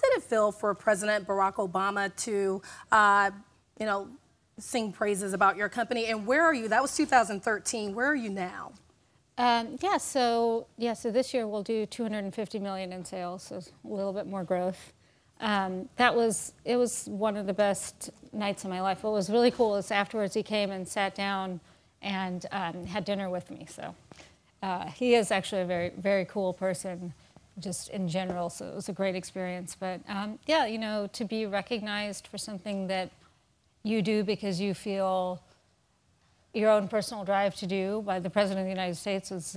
did it feel for President Barack Obama to, you know, sing praises about your company? And where are you? That was 2013. Where are you now? So this year we'll do 250 million in sales, so a little bit more growth. It was one of the best nights of my life. What was really cool is afterwards he came and sat down and had dinner with me. So he is actually a very, very cool person, just in general. So it was a great experience. But yeah, you know, to be recognized for something that you do because you feel your own personal drive to do by the President of the United States was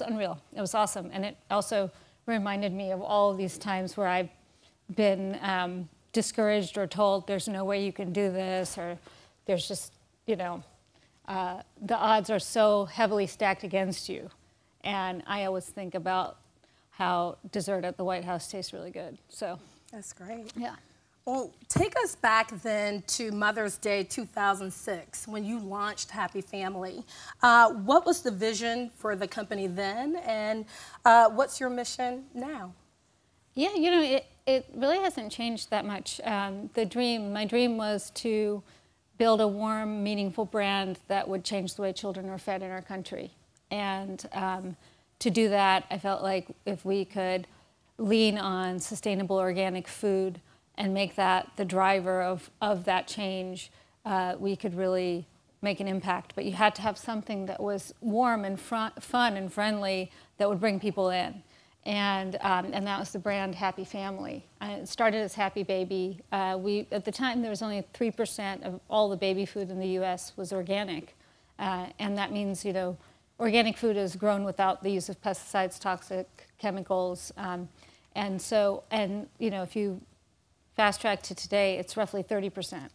unreal. It was awesome. And it also reminded me of all of these times where I've been discouraged or told there's no way you can do this, or there's just, you know, the odds are so heavily stacked against you. And I always think about how dessert at the White House tastes really good. So that's great. Yeah. Well, take us back then to Mother's Day 2006 when you launched Happy Family. What was the vision for the company then, and what's your mission now? Yeah, you know, it really hasn't changed that much. My dream was to build a warm, meaningful brand that would change the way children are fed in our country. And to do that, I felt like if we could lean on sustainable organic food and make that the driver of that change, we could really make an impact. But you had to have something that was warm and fun and friendly that would bring people in. And that was the brand Happy Family. It started as Happy Baby. At the time, there was only 3% of all the baby food in the U.S. was organic. And that means, you know, organic food is grown without the use of pesticides, toxic chemicals. And you know, if you fast track to today, it's roughly 30%.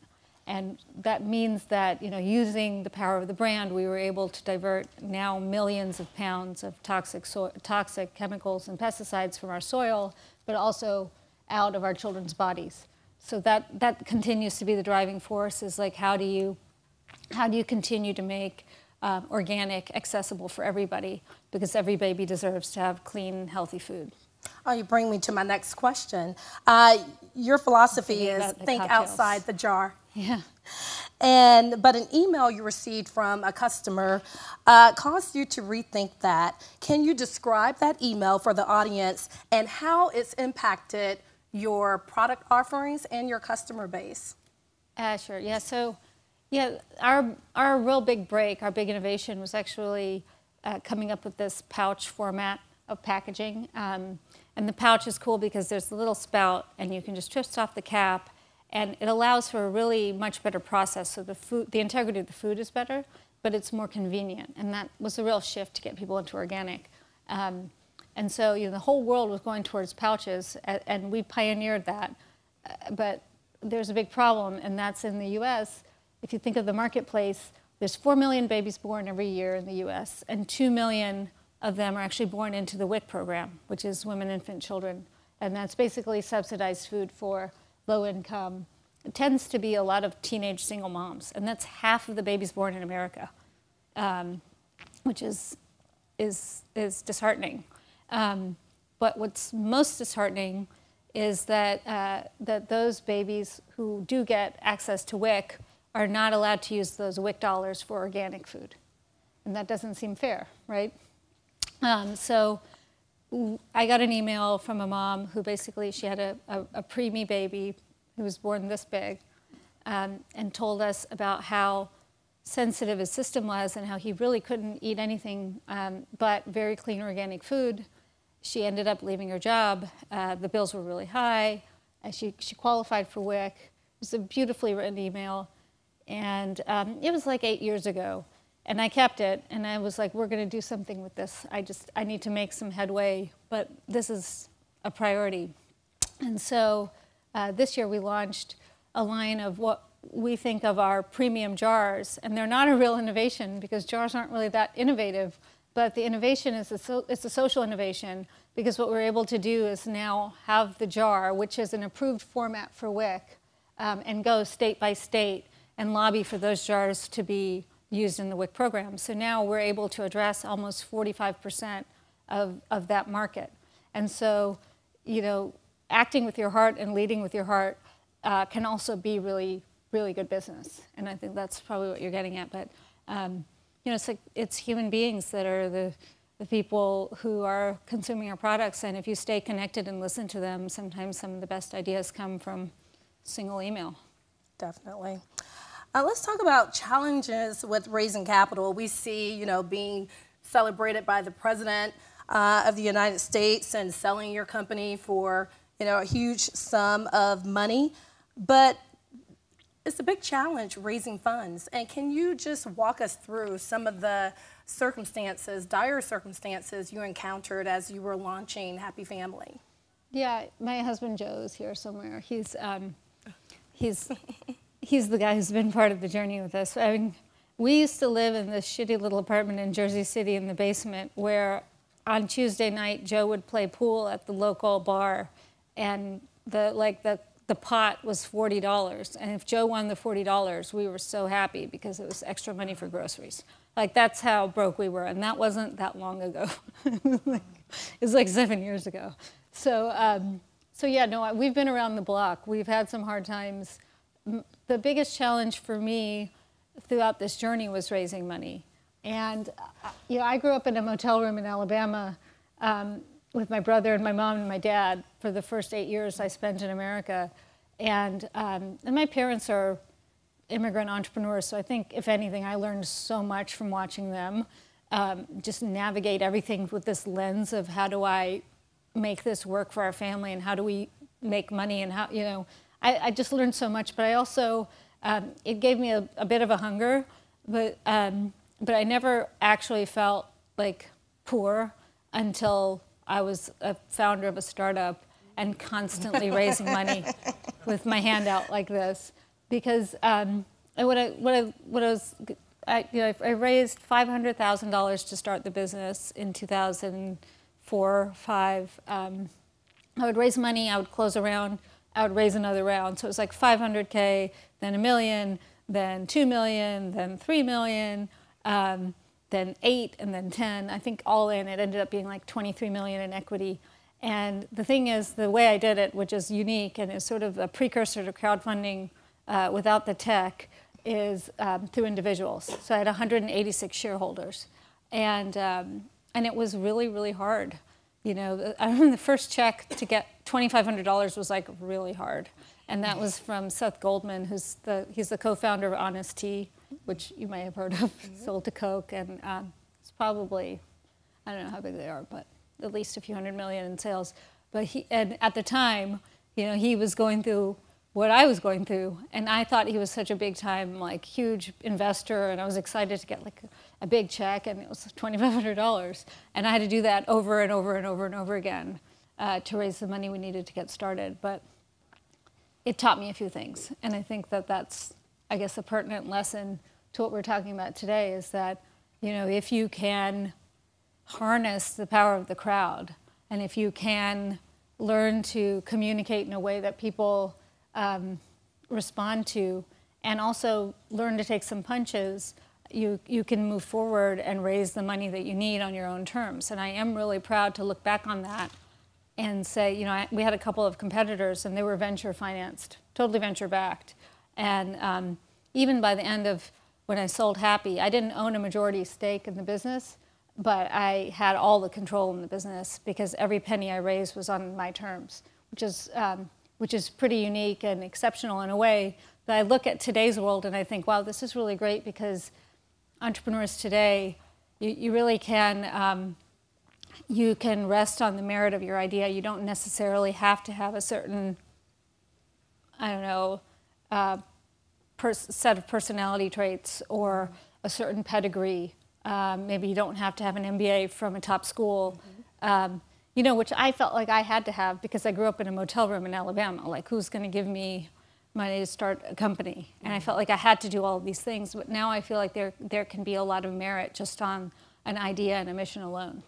And that means that, you know, using the power of the brand, we were able to divert now millions of pounds of toxic chemicals and pesticides from our soil, but also out of our children's bodies. So that continues to be the driving force, is like, how do you continue to make organic accessible for everybody? Because every baby deserves to have clean, healthy food. Oh, you bring me to my next question. Your philosophy is think outside the jar. Yeah. But an email you received from a customer caused you to rethink that. Can you describe that email for the audience and how it's impacted your product offerings and your customer base? Sure. Yeah. So, yeah, our real big break, our big innovation was actually coming up with this pouch format of packaging. And the pouch is cool because there's a little spout and you can just twist off the cap, and it allows for a really much better process. So the integrity of the food is better, but it's more convenient. And that was a real shift to get people into organic. And so, you know, the whole world was going towards pouches, and we pioneered that. But there's a big problem, and that's in the US. If you think of the marketplace, there's 4 million babies born every year in the US, and 2 million of them are actually born into the WIC program, which is Women, Infant, Children. And that's basically subsidized food for low income. It tends to be a lot of teenage single moms, and that's half of the babies born in America, which is disheartening. But what's most disheartening is that those babies who do get access to WIC are not allowed to use those WIC dollars for organic food. And that doesn't seem fair, right? So I got an email from a mom who basically, she had a preemie baby who was born this big, and told us about how sensitive his system was and how he really couldn't eat anything but very clean organic food. She ended up leaving her job. The bills were really high. She qualified for WIC. It was a beautifully written email. And it was like 8 years ago. And I kept it, and I was like, we're going to do something with this. I need to make some headway, but this is a priority. And so this year we launched a line of what we think of our premium jars, and they're not a real innovation because jars aren't really that innovative, but the innovation is it's a social innovation, because what we're able to do is now have the jar, which is an approved format for WIC, and go state by state and lobby for those jars to be used in the WIC program. So now we're able to address almost 45% of that market. And so, you know, acting with your heart and leading with your heart can also be really, really good business. And I think that's probably what you're getting at. But you know, it's human beings that are the people who are consuming our products. And if you stay connected and listen to them, sometimes some of the best ideas come from a single email. Definitely. Let's talk about challenges with raising capital. We see, you know, being celebrated by the President of the United States and selling your company for, you know, a huge sum of money. But it's a big challenge raising funds. And can you just walk us through some of the circumstances, dire circumstances you encountered as you were launching Happy Family? Yeah, my husband Joe is here somewhere. He's the guy who's been part of the journey with us. I mean, we used to live in this shitty little apartment in Jersey City in the basement where on Tuesday night Joe would play pool at the local bar, and the pot was $40. And if Joe won the $40, we were so happy because it was extra money for groceries. Like, that's how broke we were, and that wasn't that long ago. It was like 7 years ago. So, so yeah, no, we've been around the block. We've had some hard times. The biggest challenge for me throughout this journey was raising money. And you know, I grew up in a motel room in Alabama with my brother and my mom and my dad for the first 8 years I spent in America. And my parents are immigrant entrepreneurs, so I think, if anything, I learned so much from watching them just navigate everything with this lens of how do I make this work for our family and how do we make money, and how, you know, I just learned so much. But I also, it gave me a bit of a hunger, but I never actually felt like poor until I was a founder of a startup and constantly raising money with my hand out like this. Because I raised $500,000 to start the business in 2004, 5. I would raise money, I would close a round, I would raise another round. So it was like 500K, then $1 million, then $2 million, then $3 million, then 8, and then 10. I think all in, it ended up being like 23 million in equity. And the thing is, the way I did it, which is unique and is sort of a precursor to crowdfunding without the tech, is through individuals. So I had 186 shareholders, and it was really, really hard. You know, I remember the first check to get $2,500 was like really hard, and that was from Seth Goldman, he's the co-founder of Honest Tea, which you may have heard of, sold to Coke, and it's probably, I don't know how big they are, but at least a few hundred million in sales. But and at the time, you know, he was going through what I was going through, and I thought he was such a big time, like, huge investor, and I was excited to get like a big check, and it was $2,500, and I had to do that over and over and over and over again to raise the money we needed to get started. But it taught me a few things, and I think that that's, I guess, a pertinent lesson to what we're talking about today, is that, you know, if you can harness the power of the crowd, and if you can learn to communicate in a way that people respond to, and also learn to take some punches, you can move forward and raise the money that you need on your own terms. And I am really proud to look back on that and say, you know, we had a couple of competitors, and they were venture financed, totally venture backed. And even by the end of when I sold Happy, I didn't own a majority stake in the business, but I had all the control in the business because every penny I raised was on my terms, which is pretty unique and exceptional in a way that I look at today's world and I think, wow, this is really great, because entrepreneurs today, you really can, you can rest on the merit of your idea. You don't necessarily have to have a certain, I don't know, set of personality traits or a certain pedigree. Maybe you don't have to have an MBA from a top school, you know, which I felt like I had to have because I grew up in a motel room in Alabama. Like, who's going to give me money to start a company? And I felt like I had to do all of these things. But now I feel like there can be a lot of merit just on an idea and a mission alone.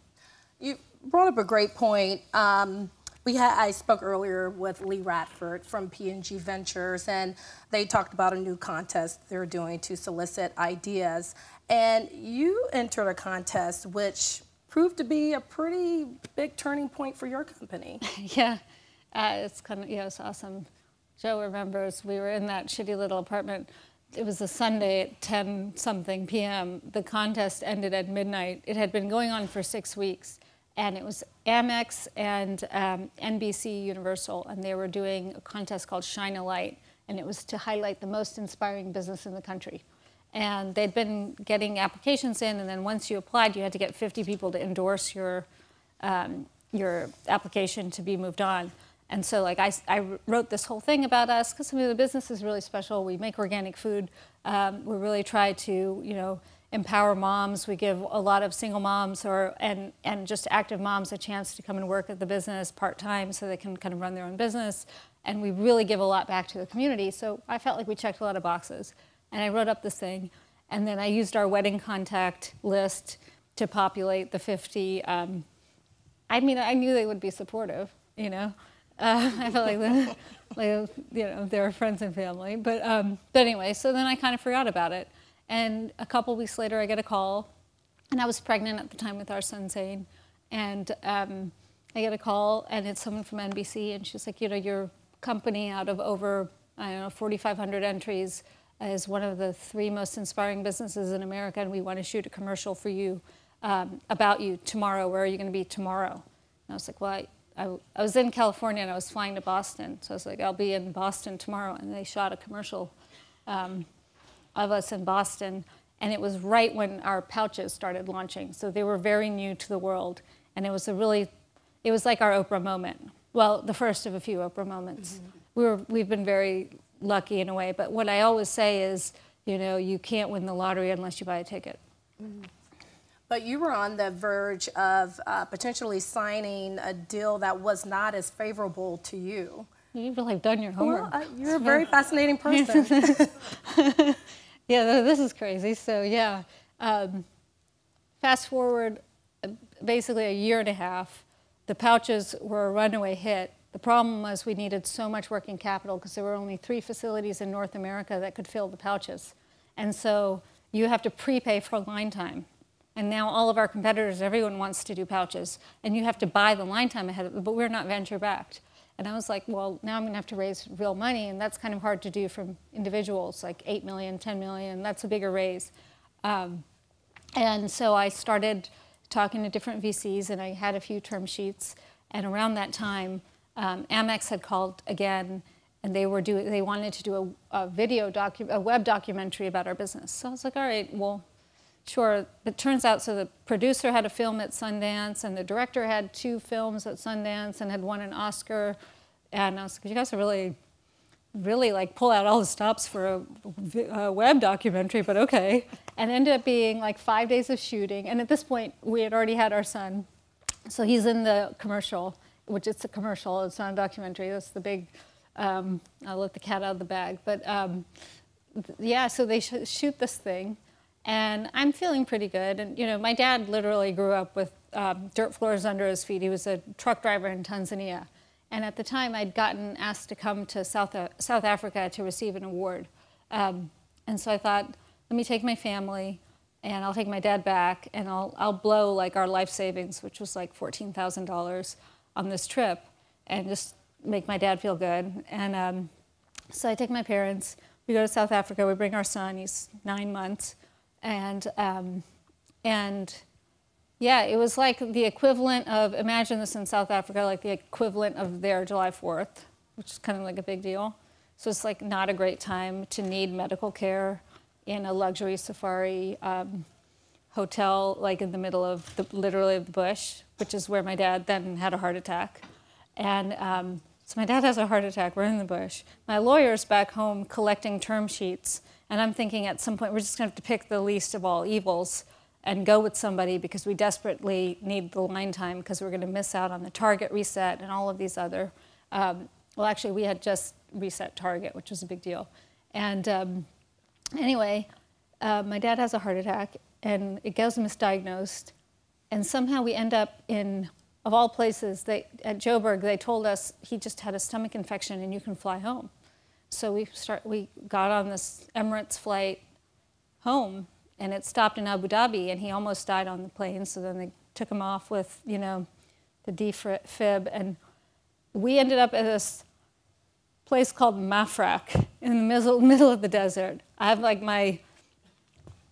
You brought up a great point. I spoke earlier with Lee Radford from P&G Ventures, and they talked about a new contest they're doing to solicit ideas. And you entered a contest which proved to be a pretty big turning point for your company. Yeah. It's kind of, it's awesome. Joe remembers we were in that shitty little apartment. It was a Sunday at 10-something p.m. The contest ended at midnight. It had been going on for 6 weeks. And it was Amex and NBC Universal, and they were doing a contest called Shine a Light, and it was to highlight the most inspiring business in the country. And they'd been getting applications in, and then once you applied, you had to get 50 people to endorse your application to be moved on. And so like I wrote this whole thing about us, because the business is really special. We make organic food. We really try to, empower moms. We give a lot of single moms and just active moms a chance to come and work at the business part-time so they can kind of run their own business. And we really give a lot back to the community. So I felt like we checked a lot of boxes. And I wrote up this thing. And then I used our wedding contact list to populate the 50. I knew they would be supportive, I felt like, they were friends and family. But anyway, so then I kind of forgot about it. And a couple weeks later, I get a call, and I was pregnant at the time with our son, Zane. And I get a call, and it's someone from NBC, and she's like, your company out of over, 4,500 entries is one of the 3 most inspiring businesses in America, and we want to shoot a commercial for you about you tomorrow. Where are you going to be tomorrow? And I was like, well, I was in California, and I was flying to Boston. So I was like, I'll be in Boston tomorrow. And they shot a commercial of us in Boston, and it was right when our pouches started launching. So they were very new to the world, and it was like our Oprah moment. Well, the first of a few Oprah moments. Mm-hmm. We've been very lucky in a way, but what I always say is, you can't win the lottery unless you buy a ticket. Mm-hmm. But you were on the verge of potentially signing a deal that was not as favorable to you. You've really done your homework. Well, you're a very fascinating person. Yeah, this is crazy. So yeah, fast forward basically a year and a half, the pouches were a runaway hit. The problem was we needed so much working capital because there were only 3 facilities in North America that could fill the pouches. And so you have to prepay for line time. And now all of our competitors, everyone wants to do pouches. And you have to buy the line time ahead of it, but we're not venture backed. And I was like, well, now I'm going to have to raise real money, and that's kind of hard to do from individuals, like 8 million, 10 million. That's a bigger raise. And so I started talking to different VCs, and I had a few term sheets. And around that time, Amex had called again, and they wanted to do a web documentary about our business. So I was like, all right, well, sure. It turns out, so the producer had a film at Sundance, and the director had 2 films at Sundance and had won an Oscar. And I was like, you guys are really like pull out all the stops for a web documentary, but okay. And it ended up being like 5 days of shooting. And at this point, we had already had our son. So he's in the commercial, which it's a commercial. It's not a documentary. That's the big, I'll let the cat out of the bag. But yeah, so they shoot this thing. And I'm feeling pretty good. And my dad literally grew up with dirt floors under his feet. He was a truck driver in Tanzania. And at the time, I'd gotten asked to come to South Africa to receive an award. And so I thought, let me take my family, and I'll take my dad back, and I'll blow like our life savings, which was like $14,000 on this trip, and just make my dad feel good. And so I take my parents. We go to South Africa. We bring our son. He's 9 months. And yeah, it was like the equivalent of, imagine this in South Africa, like the equivalent of their July 4th, which is kind of like a big deal. So it's like not a great time to need medical care in a luxury safari hotel, like in the middle of literally of the bush, which is where my dad then had a heart attack. And so my dad has a heart attack, we're in the bush. My lawyer's back home collecting term sheets, and I'm thinking at some point we're just gonna have to pick the least of all evils and go with somebody because we desperately need the line time because we're going to miss out on the Target reset and all of these other, well, actually, we had just reset Target, which was a big deal. And anyway, my dad has a heart attack, and it goes misdiagnosed. And somehow we end up in, of all places, at Joburg, they told us he just had a stomach infection and you can fly home. So we got on this Emirates flight home, and it stopped in Abu Dhabi, and he almost died on the plane. So then they took him off with, the defib, and we ended up at this place called Mafraq in the middle of the desert. I have like my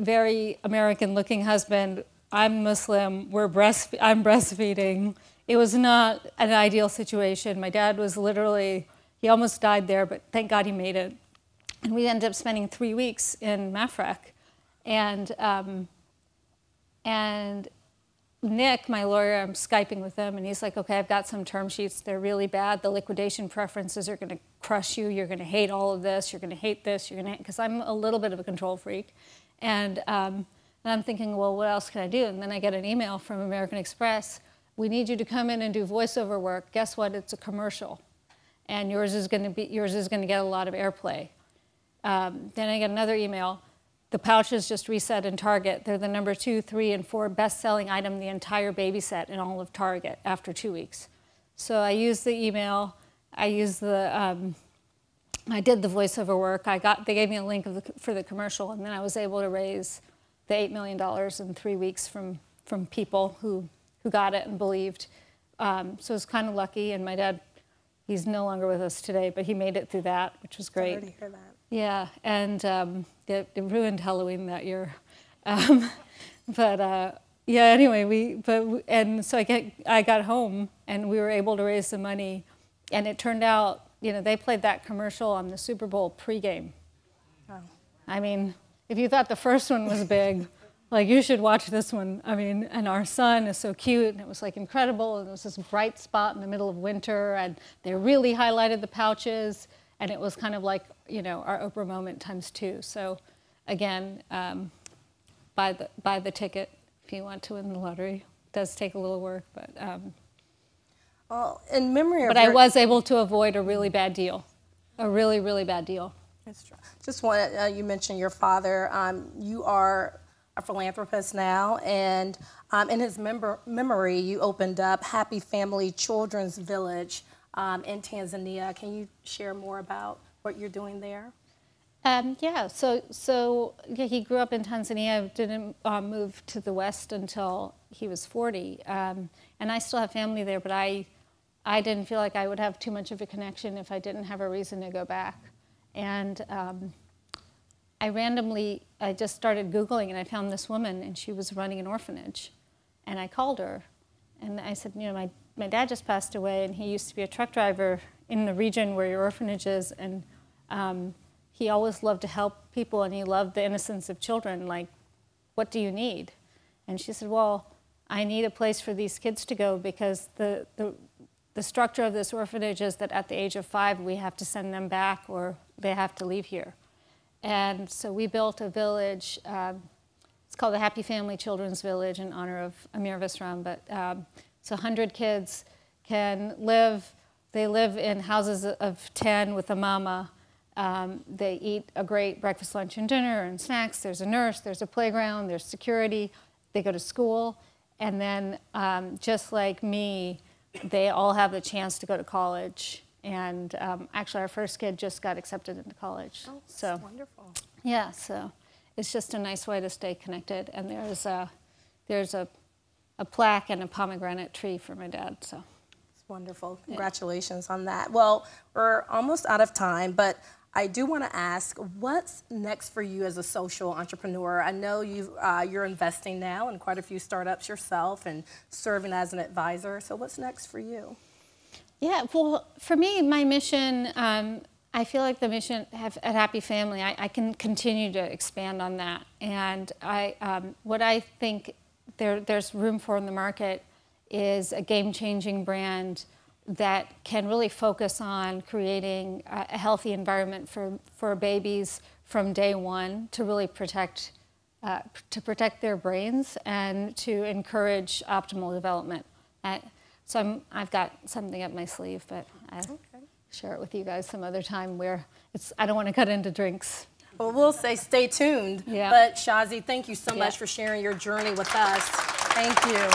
very American-looking husband. I'm Muslim. I'm breastfeeding. It was not an ideal situation. My dad was literally, he almost died there, but thank God he made it. And we ended up spending 3 weeks in Mafraq. And Nick, my lawyer, I'm Skyping with him, and he's like, okay, I've got some term sheets. They're really bad. The liquidation preferences are going to crush you. You're going to hate all of this. You're going to hate this. You're going to hate, because I'm a little bit of a control freak. And I'm thinking, well, what else can I do? And then I get an email from American Express. We need you to come in and do voiceover work. Guess what? It's a commercial. And yours is going to get a lot of airplay. Then I get another email. The pouches just reset in Target. They're the number 2, 3, and 4 best-selling item in the entire baby set in all of Target after 2 weeks. So I used the email. I used the, I did the voiceover work. They gave me a link for the commercial, and then I was able to raise the $8 million in 3 weeks from people who got it and believed. So it was kind of lucky, and my dad, he's no longer with us today, but he made it through that, which was great. Sorry to hear that. Yeah, and it ruined Halloween that year. Yeah, anyway, so I got home, and we were able to raise the money, and it turned out, they played that commercial on the Super Bowl pregame. Oh. I mean, if you thought the first one was big, like, you should watch this one. I mean, and our son is so cute, and it was like incredible, and it was this bright spot in the middle of winter, and they really highlighted the pouches, and it was kind of like, our Oprah moment times 2. So again, buy the ticket if you want to win the lottery. It does take a little work, but well, in memory of I was able to avoid a really bad deal, a really, really bad deal. That's true. Just wanted, you mentioned your father. You are a philanthropist now, and in his memory, you opened up Happy Family Children's Village in Tanzania. Can you share more about what you're doing there? Yeah, so he grew up in Tanzania, didn't move to the West until he was 40. And I still have family there, but I didn't feel like I would have too much of a connection if I didn't have a reason to go back. And I just started Googling, and I found this woman, and she was running an orphanage. And I called her, and I said, my dad just passed away, and he used to be a truck driver in the region where your orphanage is, and he always loved to help people, and he loved the innocence of children. Like, what do you need? And she said, well, I need a place for these kids to go, because the structure of this orphanage is that at the age of 5, we have to send them back, or they have to leave here. And so we built a village. It's called the Happy Family Children's Village in honor of Amir Visram. But so 100 kids can live. They live in houses of 10 with a mama. They eat a great breakfast, lunch, and dinner, and snacks. There's a nurse. There's a playground. There's security. They go to school. And then, just like me, they all have the chance to go to college. And actually, our first kid just got accepted into college. Oh, that's wonderful. Yeah, so it's just a nice way to stay connected. And there's a plaque and a pomegranate tree for my dad. So it's wonderful. Congratulations on that. Well, we're almost out of time, but I do want to ask, what's next for you as a social entrepreneur? I know you're investing now in quite a few startups yourself and serving as an advisor. So what's next for you? Yeah, well, for me, my mission, I feel like the mission at Happy Family, I can continue to expand on that. And what I think there's room for in the market is a game-changing brand that can really focus on creating a healthy environment for babies from day one to really protect their brains and to encourage optimal development. So I've got something up my sleeve, but I'll share it with you guys some other time where I don't want to cut into drinks. Well, we'll say stay tuned. Yeah. But Shazi, thank you so much for sharing your journey with us. Thank you.